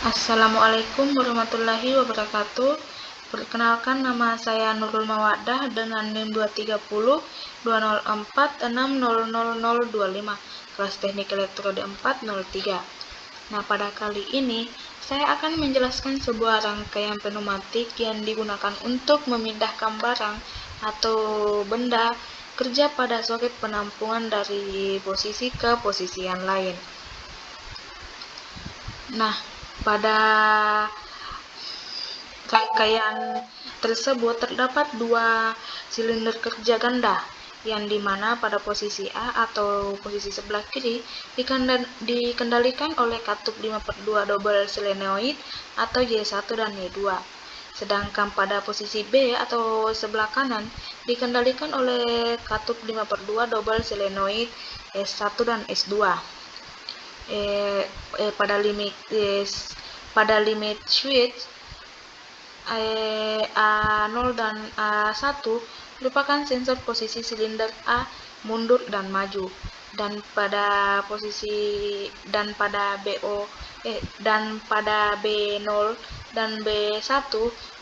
Assalamualaikum warahmatullahi wabarakatuh. Perkenalkan, nama saya Nurul Mawaddah dengan NIM 2302046000025, kelas Teknik Elektroda 403. Nah, pada kali ini saya akan menjelaskan sebuah rangkaian pneumatik yang digunakan untuk memindahkan barang atau benda kerja pada soket penampungan dari posisi ke posisi yang lain. Nah, pada rangkaian tersebut terdapat dua silinder kerja ganda, yang dimana pada posisi A atau posisi sebelah kiri dikendalikan oleh katup 5/2 double solenoid atau Y1 dan Y2. Sedangkan pada posisi B atau sebelah kanan dikendalikan oleh katup 5/2 double solenoid S1 dan S2. Pada limit switch A0 dan A1 merupakan sensor posisi silinder A mundur dan maju, dan pada B0 dan B1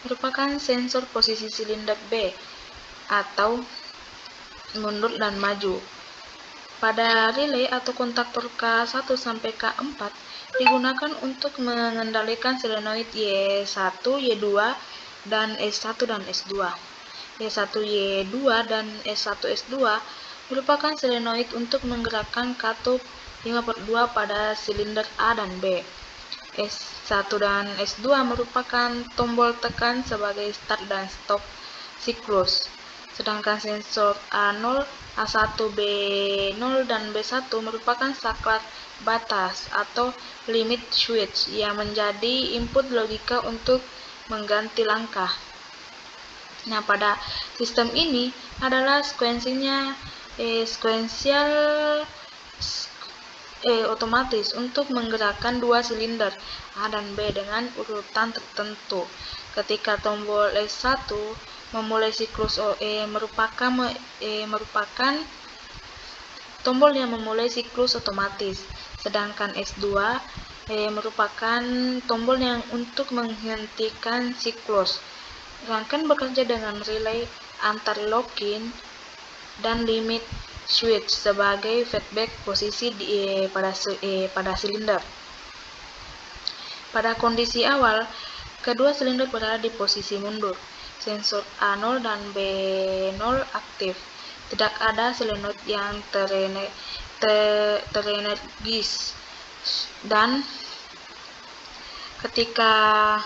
merupakan sensor posisi silinder B atau mundur dan maju. Pada relay atau kontaktor K1 sampai K4 digunakan untuk mengendalikan solenoid Y1, Y2, dan S1 dan S2. Y1, Y2, dan S1, S2 merupakan solenoid untuk menggerakkan katup 5/2 pada silinder A dan B. S1 dan S2 merupakan tombol tekan sebagai start dan stop siklus. Sedangkan sensor A0, A1, B0, dan B1 merupakan saklar batas atau limit switch yang menjadi input logika untuk mengganti langkah. Nah, pada sistem ini adalah sekuensial otomatis untuk menggerakkan dua silinder A dan B dengan urutan tertentu. Ketika tombol S1 memulai siklus merupakan tombol yang memulai siklus otomatis, sedangkan S2 merupakan tombol yang untuk menghentikan siklus. Rangkaian bekerja dengan relay antar lock-in dan limit switch sebagai feedback posisi pada silinder. Pada kondisi awal, kedua silinder berada di posisi mundur. Sensor A0 dan B0 aktif. Tidak ada solenoid yang terenergis, dan ketika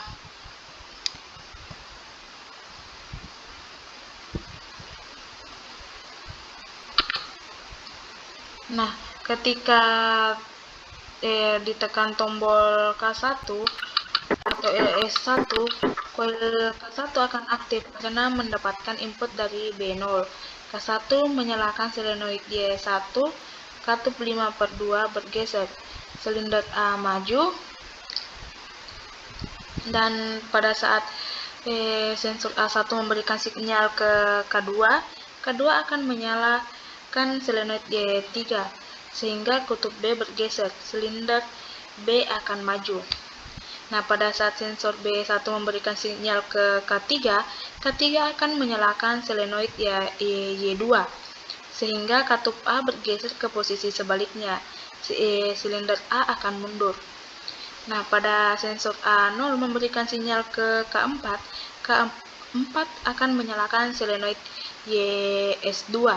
ditekan tombol K1 atau S1, koil K1 akan aktif karena mendapatkan input dari B0. K1 menyalakan solenoid Y1, katup 5/2 bergeser, silinder A maju, dan pada saat sensor A1 memberikan sinyal ke K2, K2 akan menyalakan solenoid Y3 sehingga kutub B bergeser, silinder B akan maju. Nah, pada saat sensor B1 memberikan sinyal ke K3, K3 akan menyalakan solenoid Y2 sehingga katup A bergeser ke posisi sebaliknya, silinder A akan mundur. Nah, pada sensor A0 memberikan sinyal ke K4, K4 akan menyalakan solenoid YS2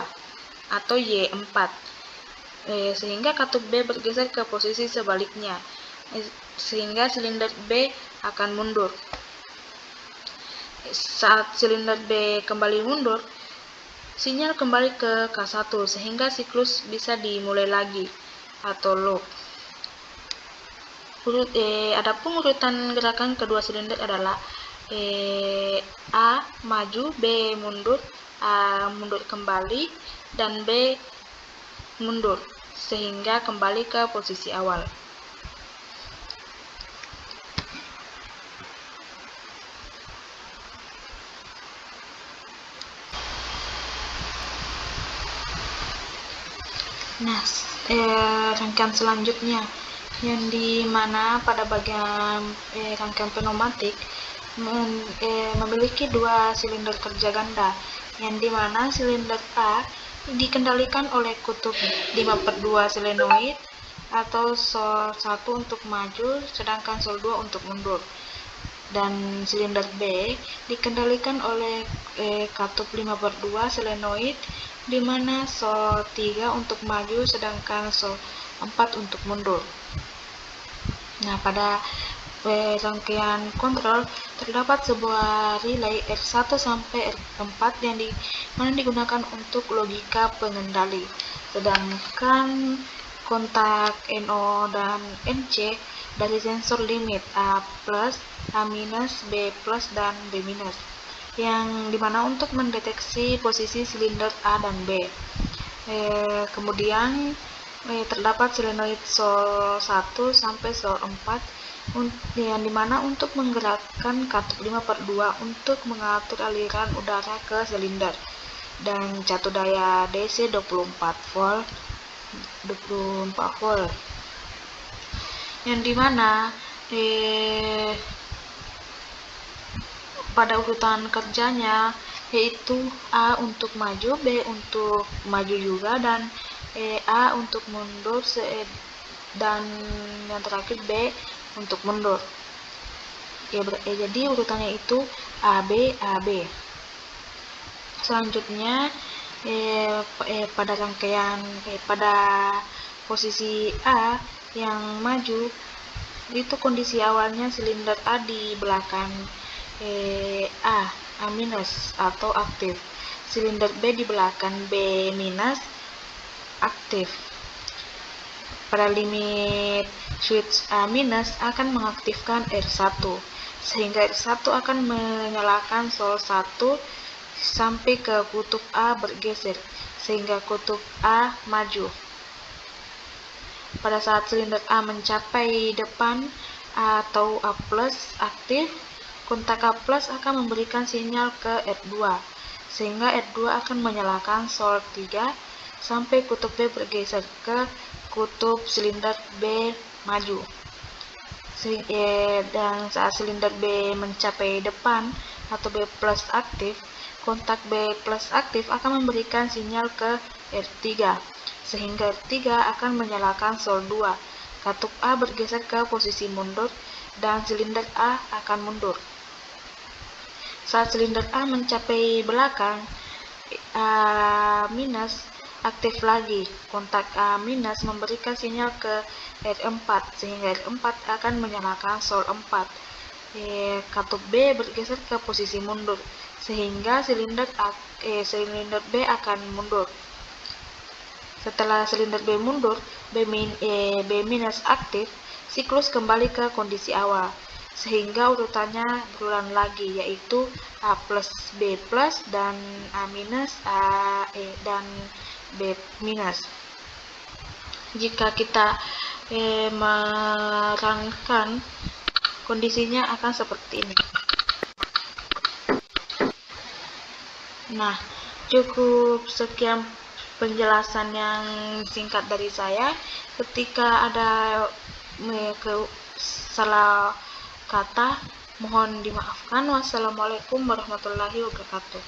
atau Y4 sehingga katup B bergeser ke posisi sebaliknya, sehingga silinder B akan mundur. Saat silinder B kembali mundur, sinyal kembali ke K1 sehingga siklus bisa dimulai lagi atau loop. Adapun urutan gerakan kedua silinder adalah A maju, B mundur, A mundur kembali, dan B mundur sehingga kembali ke posisi awal. Nah, rangkaian selanjutnya yang dimana pada bagian rangkaian pneumatik memiliki dua silinder kerja ganda, yang dimana silinder A dikendalikan oleh kutub 5/2 solenoid atau sol 1 untuk maju, sedangkan sol 2 untuk mundur. Dan silinder B dikendalikan oleh katup 5/2 solenoid, di mana sol 3 untuk maju, sedangkan sol 4 untuk mundur. Nah, pada rangkaian kontrol terdapat sebuah relay R1 sampai R4 yang mana digunakan untuk logika pengendali, sedangkan kontak NO dan NC dari sensor limit A+, A-, B+, dan B-, yang dimana untuk mendeteksi posisi silinder A dan B. Kemudian terdapat solenoid sol 1 sampai sol 4 yang dimana untuk menggerakkan katup 5/2 untuk mengatur aliran udara ke silinder, dan catu daya DC 24 volt yang dimana pada urutan kerjanya yaitu A untuk maju, B untuk maju juga, dan A untuk mundur, dan yang terakhir B untuk mundur. Jadi urutannya itu AB, AB. Selanjutnya pada rangkaian pada posisi A yang maju itu kondisi awalnya silinder A di belakang A minus atau aktif, silinder B di belakang B minus aktif. Pada limit switch A minus akan mengaktifkan R1, sehingga R1 akan menyalakan sol 1 sampai ke kutub A bergeser, sehingga kutub A maju. Pada saat silinder A mencapai depan atau A+ aktif, kontak A+ akan memberikan sinyal ke R2, sehingga R2 akan menyalakan sol 3 sampai kutub B bergeser ke kutub silinder B maju. Dan saat silinder B mencapai depan atau B+ aktif, kontak B+ aktif akan memberikan sinyal ke R3, sehingga R3 akan menyalakan sol 2, katup A bergeser ke posisi mundur, dan silinder A akan mundur. Saat silinder A mencapai belakang, A- aktif lagi, kontak A- memberikan sinyal ke R4, sehingga R4 akan menyalakan sol 4, katup B bergeser ke posisi mundur, sehingga silinder B akan mundur. Setelah silinder B mundur, B- aktif, siklus kembali ke kondisi awal, sehingga urutannya berulang lagi, yaitu A+, B+, dan A-, dan B-. Jika kita merangkan, kondisinya akan seperti ini. Nah, cukup sekian penjelasan yang singkat dari saya. Ketika ada salah kata, mohon dimaafkan. Wassalamualaikum warahmatullahi wabarakatuh.